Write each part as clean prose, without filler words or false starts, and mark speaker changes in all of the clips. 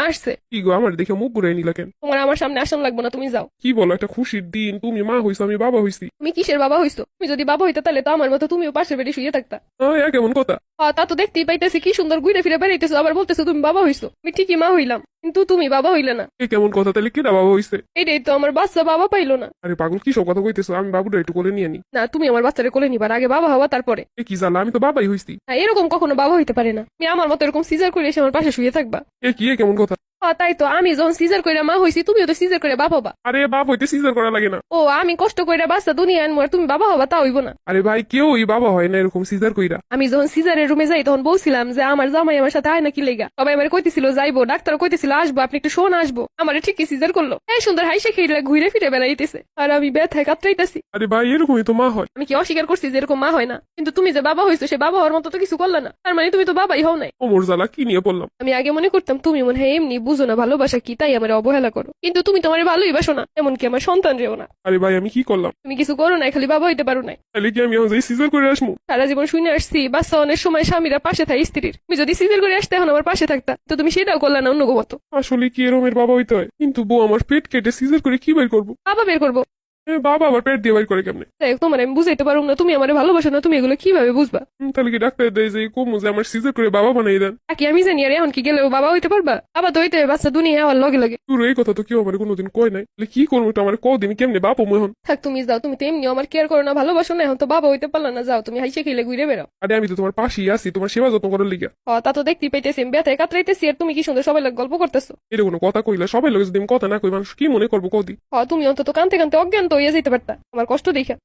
Speaker 1: আসছে।
Speaker 2: কি গো আমার দেখে মুখ ঘুরাই নিলা কেন?
Speaker 1: তোমার আমার সামনে আসান লাগবো না, তুমি যাও।
Speaker 2: কি বলো, একটা খুশির দিন, তুমি মা হইছো আমি বাবা হইছি।
Speaker 1: তুমি কিসের বাবা হইছো? তুমি যদি বাবা হইতে তাহলে তো আমার মতো তুমিও পাশের বেডে শুয়ে থাকতা।
Speaker 2: কেমন কথা?
Speaker 1: তা তো দেখতেই পাইতেছি, কি সুন্দর ঘুরে ফিরে বেড়াইতেছো, আবার বলতেছো তুমি বাবা হইছো। আমি ঠিকই মা হইলাম, কিন্তু তুমি বাবা হইলে না।
Speaker 2: কেমন কথা? তাহলে কেটা বাবা হইছে?
Speaker 1: এটাই তো, আমার বাচ্চা বাবা পাইলো না।
Speaker 2: আরে পাগল, কি সব কথা কইতেছো? আমি বাবুটা একটু কোলে নিয়ে নি।
Speaker 1: না, তুমি আমার বাচ্চারে কোলে নিবার আগে বাবা হওয়া তারপরে।
Speaker 2: কি জানা, আমি তো বাবাই হইছি।
Speaker 1: না, এরকম কখনো বাবা হইতে পারে না। তুমি আমার মতো এরকম সিজার করে এসে আমার পাশে শুয়ে থাকবা।
Speaker 2: কেমন কথা?
Speaker 1: তাই তো, আমি যখন সিজার করে মা হইছি, তুমিও তো সিজার করে বাবা হবা।
Speaker 2: আরে বাপ হইতে সিজার করা লাগে না।
Speaker 1: আমি কষ্ট করে বাচ্চা দুনিয়া আনবো আর তুমি বাবা হবা, তা হইব না।
Speaker 2: আরে ভাই, কেউই বাবা হয় না এরকম সিজার কইরা।
Speaker 1: আমি যখন সিজারের রুমে যাই তখন বলছিলাম যে আমার জামাই আমার সাথে আয় না, কি লেগা? সবাই আমার কইতেছিল যাইবো, ডাক্তার কইতেছিল আসবো, আপনি একটু শোন আসবো। আমার ঠিকই সিজার করলো, এই সুন্দর হাইসে খেয়ে ঘুরে ফিরে বেড়াইতেছে, আর আমি ব্যথায় কাতরাইতেছি।
Speaker 2: আরে ভাই, এরকমই তো মা হয়।
Speaker 1: আমি কি অস্বীকার করছি যে এরকম মা হয় না? কিন্তু তুমি যে বাবা হইছো, সে বাবা হওয়ার মতো তো কিছু করলে না, তার মানে তুমি তো বাবাই হও নাই।
Speaker 2: ওমর জ্বালা, কি নিয়ে পড়লাম?
Speaker 1: আমি আগে মনে করতাম তুমি মনে হয় এমনি বুঝো না ভালোবাসা কি, তাই আমার অবহেলা করো, কিন্তু তুমি তোমার ভালোই বাসো না, এমনকি আমার সন্তান রেও না।
Speaker 2: আরে ভাই, আমি কি করলাম?
Speaker 1: তুমি কিছু করো না, খালি বাবা হইতে পারো নাই।
Speaker 2: তাহলে কি আমি এখন যাই সিজার করে আসবো?
Speaker 1: সারা জীবন শুনে আসছি বাচ্চা অনেক সময় স্বামীরা পাশে থাকে স্ত্রীর। তুমি যদি সিজার করে আসতে এখন আমার পাশে থাকতা, তো তুমি সেটাও করলে না অন্য মতো।
Speaker 2: আসলে কি এরমের বাবা হইতে হয়? কিন্তু বউ আমার পেট কেটে সিজার করে কি বের করবো?
Speaker 1: বাবা বের করবো।
Speaker 2: বাবা আবার পেট দিয়ে বের করে কেমনে?
Speaker 1: তাই তোমার আমি বুঝাইতে পারবো না, তুমি আমার ভালোবাসো না, তুমি এগুলো কিভাবে বুঝবা?
Speaker 2: তাহলে কি ডাক্তার দেয় যে কমু যে আমার সিজার করে বাবা বানাই দেন?
Speaker 1: কি আমি জানি, আর এখন কি গেলেও বাবা হইতে পারবা? বাবা তো হইতে হবে, বাচ্চা দুনিয়া হওয়ার লগে লগে।
Speaker 2: তোর এই কথা তো কেউ আমার কোনোদিন কয় নাই। তাহলে কি করবো এটা? আমার কদিন কেমনে বাপ এখন?
Speaker 1: থাক, তুমি যাও, তুমি তো এমনিও আমার কেয়ার করো না, ভালোবাসো না, এখন তো বাবা হইতে পারলা না, যাও তুমি হাইসে খেলে ঘুরে বেড়াও।
Speaker 2: আরে আমি তো তোমার পাশেই আছি, তোমার সেবা যত্ন করার লিগা।
Speaker 1: তা তো দেখতেই পাইতেছি, আমি ব্যথায় কাতরাইতেছি আর তুমি কি সুন্দর সবাই লোক গল্প করতেছো।
Speaker 2: এটা কোনো কথা কইলা? সবাই লোক যদি আমি কথা না কই, মানুষ কি মনে করবো কদি?
Speaker 1: তুমি অন্তত কানতে কানতে অজ্ঞান তো হয়ে যেতে পারতা আমার কষ্ট দেখা।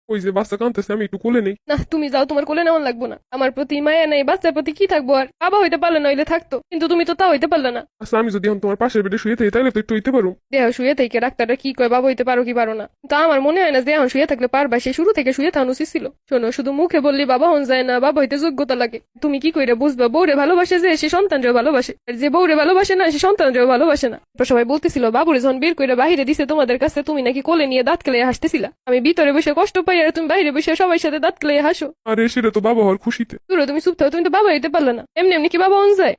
Speaker 2: ওই যে বাচ্চা কাঁদতেছে, আমি একটু কোলে নেই।
Speaker 1: না, তুমি যাও, তোমার কোলে নেওয়ান লাগবো না। আমার প্রতি মায়া নেই, বাচ্চার প্রতি কি থাকবো আর? বাবা হইতে পারলে না হইলে থাকতো, কিন্তু তুমি তো তা হইতে পারলে না।
Speaker 2: আচ্ছা, আমি যদি এখন তোমার পাশের বেডে শুয়ে থাকি তাহলে তো একটু হইতে পারো।
Speaker 1: দেহ শুয়ে থেকে ডাক্তাররা কি কয় বাবা হইতে পারো কি পারো না, তো আমার মনে হয় না যে এখন শুয়ে থাকলে পারবা। সে শুরু থেকে শুয়ে থাকা উচিত ছিল। শোনো, শুধু মুখে বললে বাবা হন যায় না, বাবা হইতে যোগ্যতা লাগে। তুমি কি কইরা বুঝবা বউরে ভালোবাসে যে সে সন্তানরেও ভালোবাসে, আর যে বউরে ভালোবাসে না সে সন্তানরেও ভালোবাসে না? সবাই বলতেছিল বাবুরে যখন বের করে বাহিরে দিছে তোমাদের কাছে, তুমি নাকি কোলে নিয়ে দাঁত কেলে হাসতেছিলা। আমি ভিতরে বসে কষ্ট পাই আর তুমি বাইরে বসে সবাই সাথে দাঁত কেলে হাসো।
Speaker 2: আরে সেটা তো বাবা হওয়ার খুশিতে।
Speaker 1: তুমি চুপ থাকো, তুমি তো বাবা হইতে পারলে না। এমনি এমনি কি বাবা হন যায়?